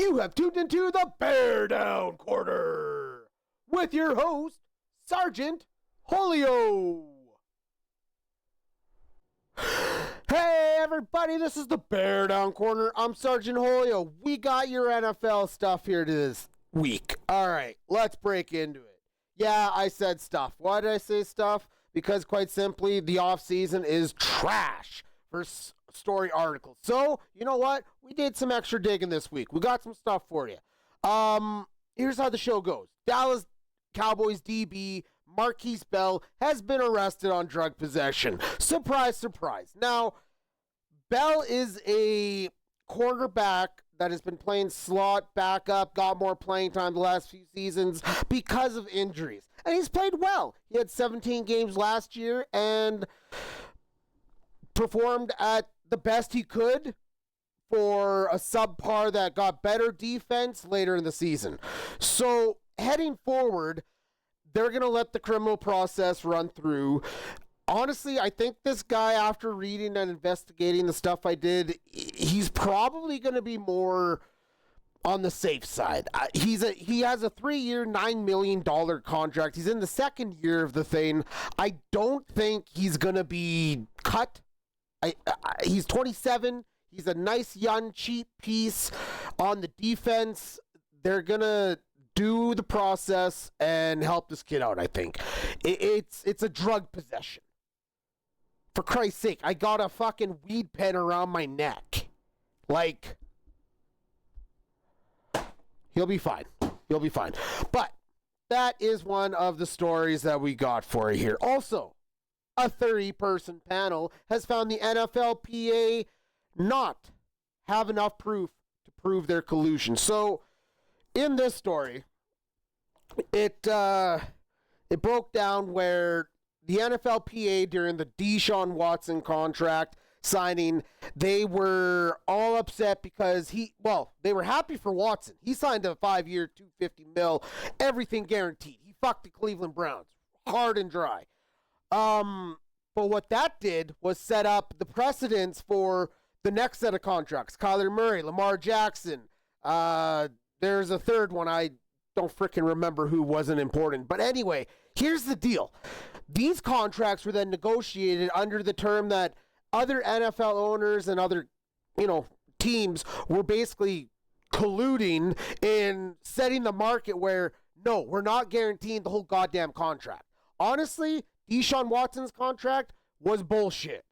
You have tuned into the BearDown Corner with your host, Sergeant Julio. Hey everybody, this is the BearDown Corner. I'm Sergeant Julio. We got your NFL stuff here this week. All right, let's break into it. Yeah, I said stuff. Why did I say stuff? Because quite simply, the offseason is trash for story articles. So, you know what? We did some extra digging this week. We got some stuff for you. Here's how the show goes. Dallas Cowboys DB Marquise Bell has been arrested on drug possession. Surprise, surprise. Now, Bell is a quarterback that has been playing slot backup, got more playing time the last few seasons because of injuries. And he's played well. He had 17 games last year and performed at the best he could for a subpar that got better defense later in the season. So heading forward, they're going to let the criminal process run through. Honestly, I think this guy, after reading and investigating the stuff I did, he's probably going to be more on the safe side. He has a 3-year, $9 million contract. He's in the second year of the thing. I don't think he's going to be cut. He's 27. He's a nice, young, cheap piece on the defense. They're going to do the process and help this kid out, I think. It's a drug possession. For Christ's sake, I got a fucking weed pen around my neck. Like, he'll be fine. He'll be fine. But that is one of the stories that we got for you here. Also, a 30-person panel has found the NFLPA not have enough proof to prove their collusion. So, in this story, it broke down where the NFLPA, during the Deshaun Watson contract signing, they were all upset because they were happy for Watson. He signed a 5-year, $250 million, everything guaranteed. He fucked the Cleveland Browns, hard and dry. But what that did was set up the precedents for the next set of contracts. Kyler Murray, Lamar Jackson. There's a third one. I don't freaking remember who, wasn't important. But anyway, here's the deal. These contracts were then negotiated under the term that other NFL owners and other, teams were basically colluding in setting the market where, no, we're not guaranteeing the whole goddamn contract. Honestly, Deshaun Watson's contract was bullshit.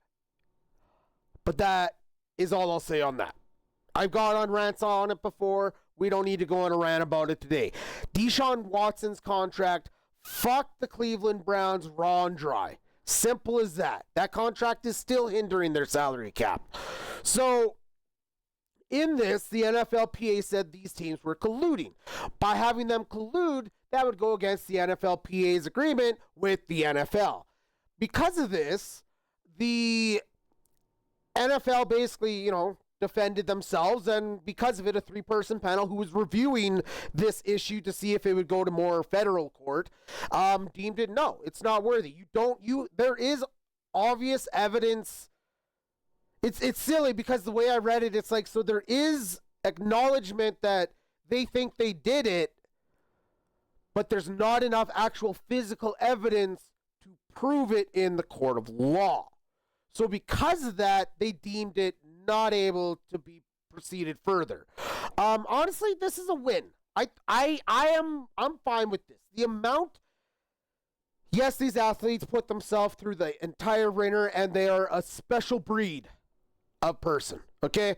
But that is all I'll say on that. I've got on rants on it before. We don't need to go on a rant about it today. Deshaun Watson's contract fucked the Cleveland Browns raw and dry. Simple as that. That contract is still hindering their salary cap. So, in this, the NFLPA said these teams were colluding. By having them collude, that would go against the NFLPA's agreement with the NFL. Because of this, the NFL basically, defended themselves, and because of it, a 3-person panel who was reviewing this issue to see if it would go to more federal court, deemed it no, it's not worthy. There is obvious evidence. It's silly because the way I read it, it's like, so there is acknowledgement that they think they did it, but there's not enough actual physical evidence to prove it in the court of law. So because of that, they deemed it not able to be proceeded further. Honestly, this is a win. I'm fine with this. The amount, yes, these athletes put themselves through the entire ringer, and they are a special breed of person. Okay,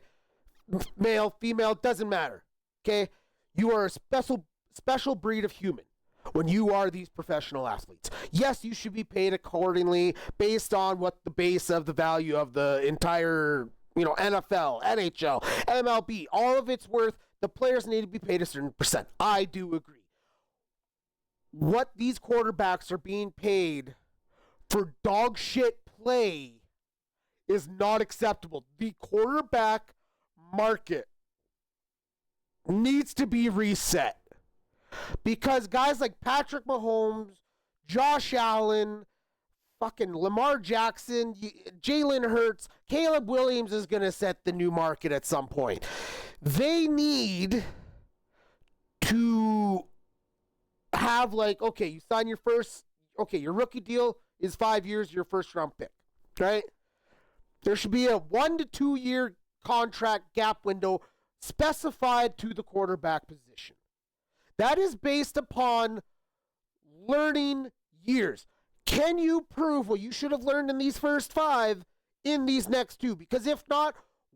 male, female, doesn't matter. Okay, you are a special breed of human when you are these professional athletes. Yes, you should be paid accordingly based on what the base of the value of the entire, NFL, NHL, MLB, all of it's worth. The players need to be paid a certain percent. I do agree. What these quarterbacks are being paid for dog shit play is not acceptable. The quarterback market needs to be reset. Because guys like Patrick Mahomes, Josh Allen, fucking Lamar Jackson, Jalen Hurts, Caleb Williams is going to set the new market at some point. They need to have okay, you sign your rookie deal is 5 years, your first round pick, right? There should be a 1 to 2 year contract gap window specified to the quarterback position. That is based upon learning years. Can you prove what you should have learned in these first 5 in these next 2? Because if not,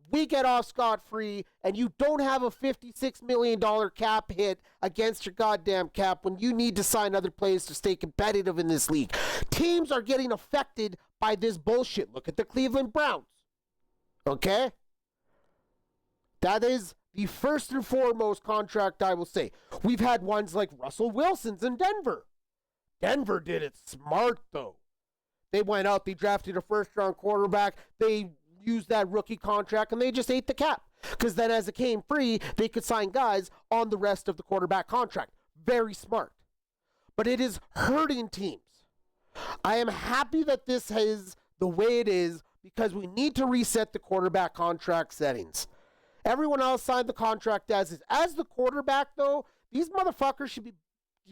we get off scot-free, and you don't have a $56 million cap hit against your goddamn cap when you need to sign other players to stay competitive in this league. Teams are getting affected by this bullshit. Look at the Cleveland Browns. Okay? That is the first and foremost contract I will say. We've had ones like Russell Wilson's in Denver. Denver did it smart, though. They went out, they drafted a first-round quarterback, they used that rookie contract, and they just ate the cap. Because then as it came free, they could sign guys on the rest of the quarterback contract. Very smart. But it is hurting teams. I am happy that this is the way it is because we need to reset the quarterback contract settings. Everyone else signed the contract as is. As the quarterback, though, these motherfuckers should be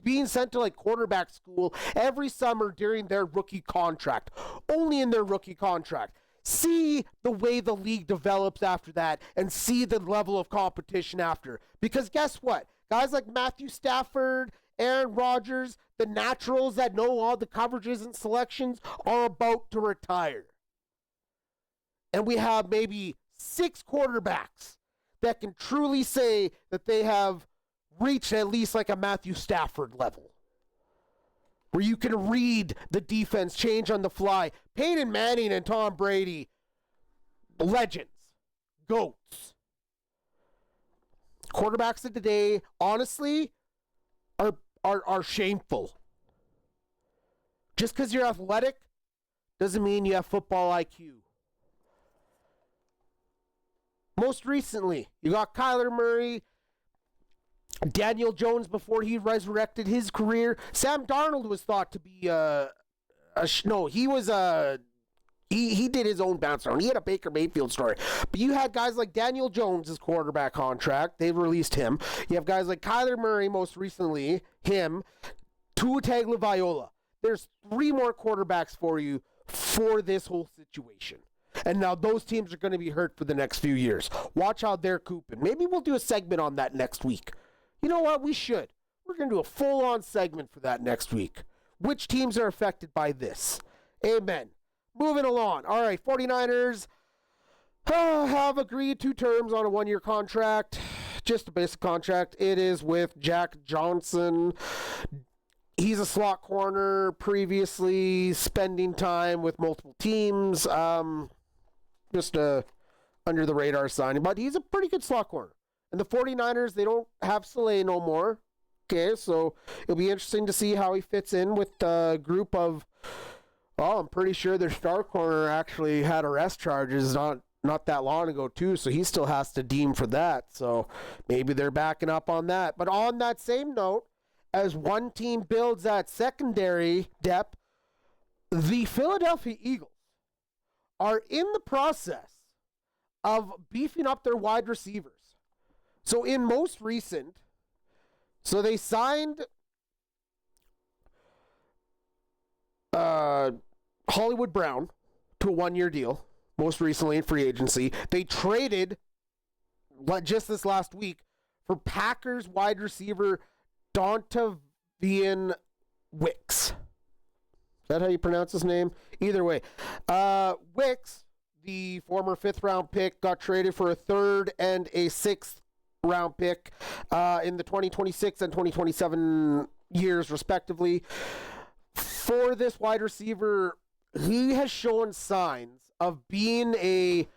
being sent to quarterback school every summer during their rookie contract. Only in their rookie contract. See the way the league develops after that and see the level of competition after. Because guess what? Guys like Matthew Stafford, Aaron Rodgers, the naturals that know all the coverages and selections are about to retire. And we have maybe 6 quarterbacks that can truly say that they have reached at least a Matthew Stafford level, where you can read the defense change on the fly. Peyton Manning and Tom Brady, legends, GOATs. Quarterbacks of today, honestly, are shameful. Just because you're athletic doesn't mean you have football IQ. Most recently, you got Kyler Murray, Daniel Jones before he resurrected his career. Sam Darnold was thought to be he did his own bounce around. He had a Baker Mayfield story. But you had guys like Daniel Jones' quarterback contract. They've released him. You have guys like Kyler Murray, most recently, him, Tua Tagovailoa. There's 3 more quarterbacks for you for this whole situation. And now those teams are going to be hurt for the next few years. Watch how they're cooping. Maybe we'll do a segment on that next week. You know what? We should. We're going to do a full-on segment for that next week. Which teams are affected by this? Amen. Moving along. All right, 49ers have agreed to terms on a 1-year contract. Just a basic contract. It is with Jack Johnson. He's a slot corner, previously spending time with multiple teams. Just a under-the-radar signing. But he's a pretty good slot corner. And the 49ers, they don't have Soleil no more. Okay, so it'll be interesting to see how he fits in with the group of, I'm pretty sure their star corner actually had arrest charges not that long ago too, so he still has to deem for that. So maybe they're backing up on that. But on that same note, as one team builds that secondary depth, the Philadelphia Eagles are in the process of beefing up their wide receivers. So in most recent, they signed Hollywood Brown to a 1-year deal, most recently in free agency. They traded, just this last week, for Packers wide receiver Dontavian Wicks. Is that how you pronounce his name? Either way. Wicks, the former 5th-round pick, got traded for a 3rd and a 6th-round pick in the 2026 and 2027 years, respectively. For this wide receiver, he has shown signs of being a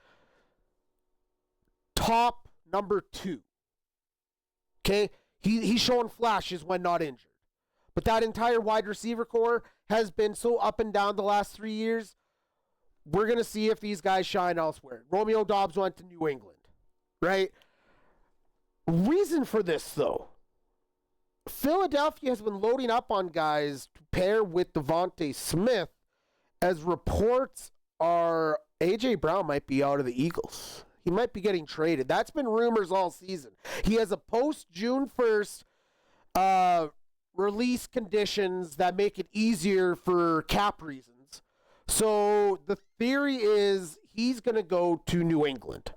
top number 2. Okay? He's showing flashes when not injured. But that entire wide receiver core has been so up and down the last 3 years. We're going to see if these guys shine elsewhere. Romeo Doubs went to New England, right? Reason for this, though. Philadelphia has been loading up on guys to pair with Devontae Smith, as reports are A.J. Brown might be out of the Eagles. He might be getting traded. That's been rumors all season. He has a post-June 1st release conditions that make it easier for cap reasons. So the theory is he's going to go to New England.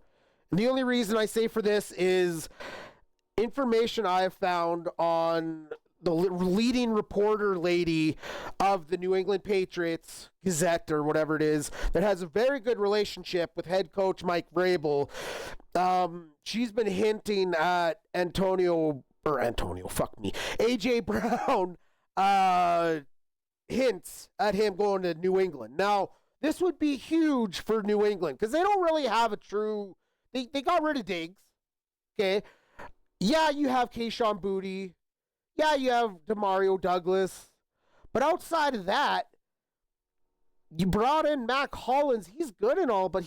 And the only reason I say for this is information I have found on the leading reporter lady of the New England Patriots Gazette or whatever it is that has a very good relationship with head coach Mike Vrabel. She's been hinting at AJ Brown hints at him going to New England. Now, this would be huge for New England because they don't really have a true... They got rid of Diggs. Okay. Yeah, you have Kayshon Boutte. Yeah, you have Demario Douglas. But outside of that, you brought in Mac Hollins. He's good and all, but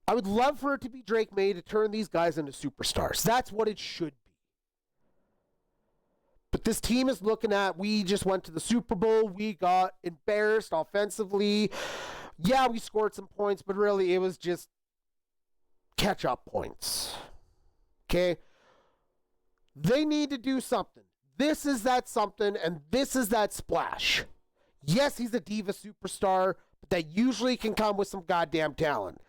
I would love for it to be Drake May to turn these guys into superstars. That's what it should be. But this team is looking at, we just went to the Super Bowl. We got embarrassed offensively. Yeah, we scored some points, but really it was just catch-up points. Okay? They need to do something. This is that something, and this is that splash. Yes, he's a diva superstar, but that usually can come with some goddamn talent.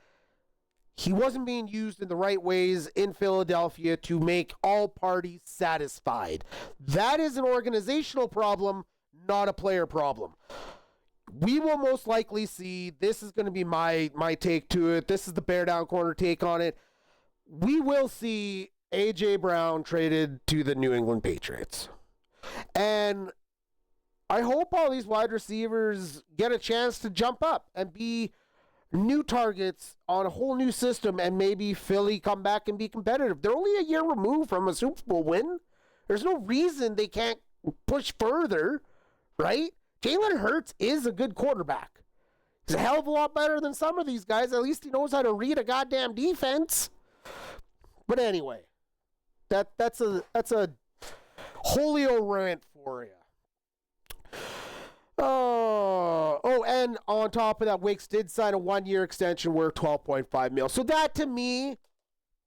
He wasn't being used in the right ways in Philadelphia to make all parties satisfied. That is an organizational problem, not a player problem. We will most likely see, this is going to be my take to it. This is the BearDown Corner take on it. We will see A.J. Brown traded to the New England Patriots. And I hope all these wide receivers get a chance to jump up and be new targets on a whole new system, and maybe Philly come back and be competitive. They're only a year removed from a Super Bowl win. There's no reason they can't push further, right? Jalen Hurts is a good quarterback. He's a hell of a lot better than some of these guys. At least he knows how to read a goddamn defense. But anyway, that's a Julio rant for you. Oh, and on top of that, Wicks did sign a 1-year extension worth $12.5 million. So that to me,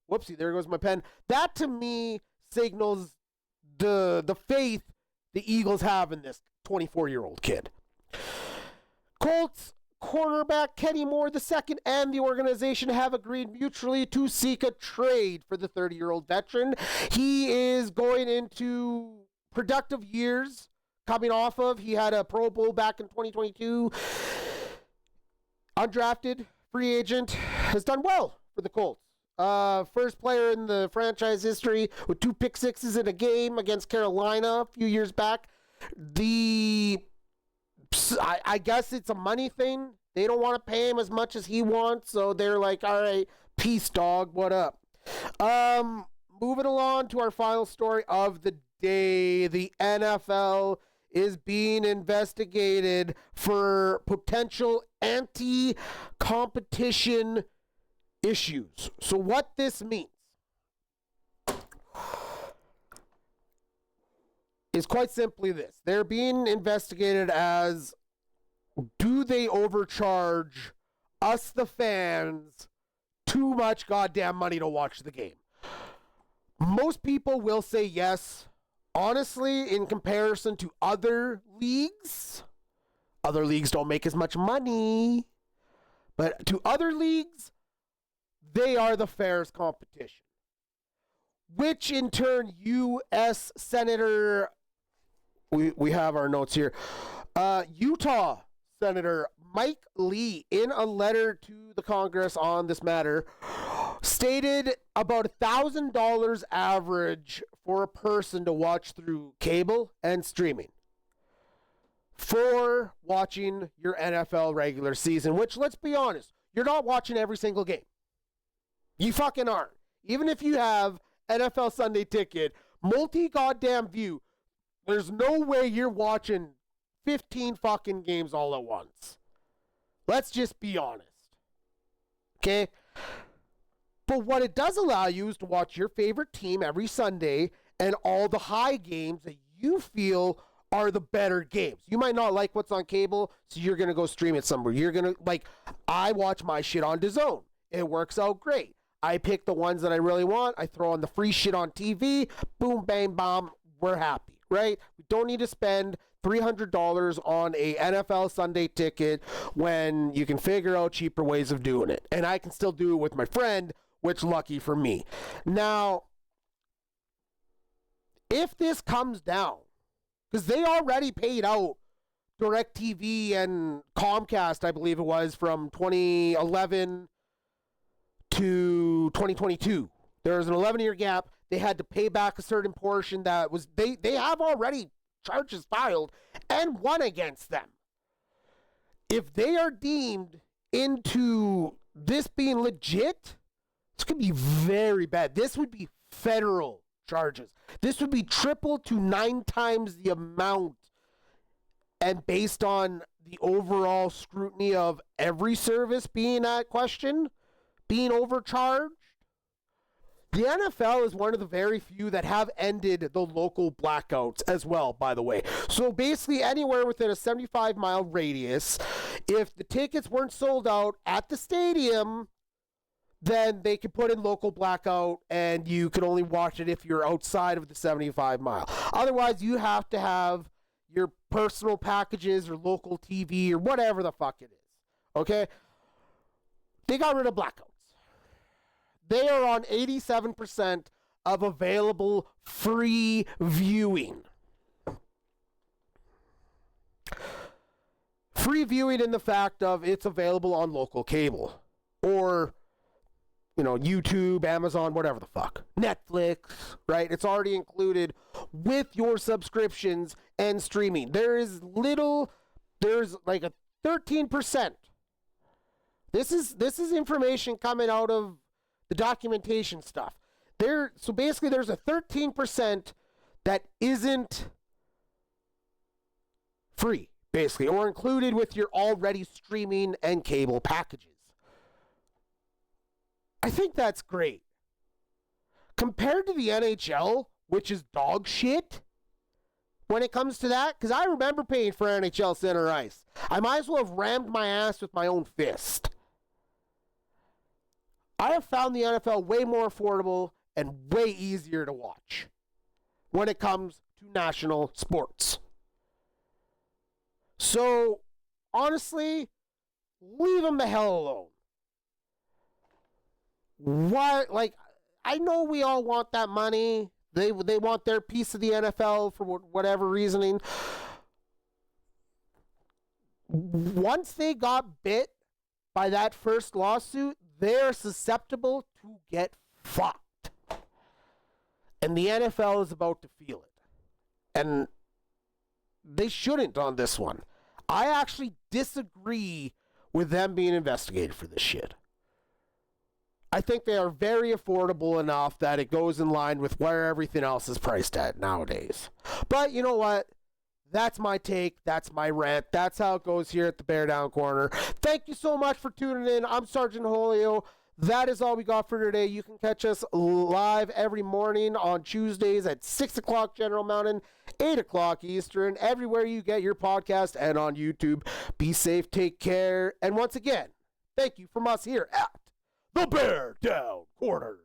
whoopsie, there goes my pen. That to me signals the faith the Eagles have in this 24-year-old kid. Colts cornerback Kenny Moore II and the organization have agreed mutually to seek a trade for the 30-year-old veteran. He is going into productive years coming off of. He had a Pro Bowl back in 2022. Undrafted, free agent, has done well for the Colts. First player in the franchise history with 2 pick sixes in a game against Carolina a few years back. I guess it's a money thing. They don't want to pay him as much as he wants, so they're like, all right, peace, dog, what up? Moving along to our final story of the day. The NFL is being investigated for potential anti-competition issues. So what this means is quite simply this. They're being investigated as, do they overcharge us, the fans, too much goddamn money to watch the game? Most people will say yes. Honestly, in comparison to other leagues don't make as much money. But to other leagues, they are the fairest competition. Which in turn, U.S. Senator, we have our notes here, Utah Senator Mike Lee, in a letter to the Congress on this matter, stated about $1,000 average for a person to watch through cable and streaming for watching your NFL regular season, which, let's be honest, you're not watching every single game. You fucking aren't. Even if you have NFL Sunday Ticket, multi-goddamn view, there's no way you're watching 15 fucking games all at once. Let's just be honest. Okay? But what it does allow you is to watch your favorite team every Sunday and all the high games that you feel are the better games. You might not like what's on cable, so you're going to go stream it somewhere. You're going to, like, I watch my shit on DAZN. It works out great. I pick the ones that I really want. I throw on the free shit on TV. Boom, bang, bomb. We're happy, right? We don't need to spend $300 on a NFL Sunday ticket when you can figure out cheaper ways of doing it. And I can still do it with my friend, which lucky for me. Now, if this comes down, because they already paid out DirecTV and Comcast, I believe it was, from 2011 to 2022. There was an 11-year gap. They had to pay back a certain portion that was, they have already charges filed and won against them. If they are deemed into this being legit, it's going to be very bad. This would be federal charges. This would be triple to 9 times the amount. And based on the overall scrutiny of every service being at question, being overcharged, the NFL is one of the very few that have ended the local blackouts as well, by the way. So basically anywhere within a 75-mile radius, if the tickets weren't sold out at the stadium, then they could put in local blackout and you could only watch it if you're outside of the 75-mile. Otherwise, you have to have your personal packages or local TV or whatever the fuck it is. Okay? They got rid of blackouts. They are on 87% of available free viewing. Free viewing in the fact of it's available on local cable. Or, YouTube, Amazon, whatever the fuck. Netflix, right? It's already included with your subscriptions and streaming. There's like a 13%. This is information coming out of the documentation stuff. So basically there's a 13% that isn't free, basically, or included with your already streaming and cable packages. I think that's great. Compared to the NHL, which is dog shit when it comes to that, because I remember paying for NHL Center Ice. I might as well have rammed my ass with my own fist. I have found the NFL way more affordable and way easier to watch when it comes to national sports. So, honestly, leave them the hell alone. I know we all want that money. They want their piece of the NFL for whatever reasoning. Once they got bit by that first lawsuit, they're susceptible to get fucked. And the NFL is about to feel it. And they shouldn't on this one. I actually disagree with them being investigated for this shit. I think they are very affordable enough that it goes in line with where everything else is priced at nowadays. But you know what? That's my take. That's my rant. That's how it goes here at the BearDown Corner. Thank you so much for tuning in. I'm Sergeant Holio. That is all we got for today. You can catch us live every morning on Tuesdays at 6 o'clock General Mountain, 8 o'clock Eastern, everywhere you get your podcast and on YouTube. Be safe, take care, and once again, thank you from us here at the BearDown Corner.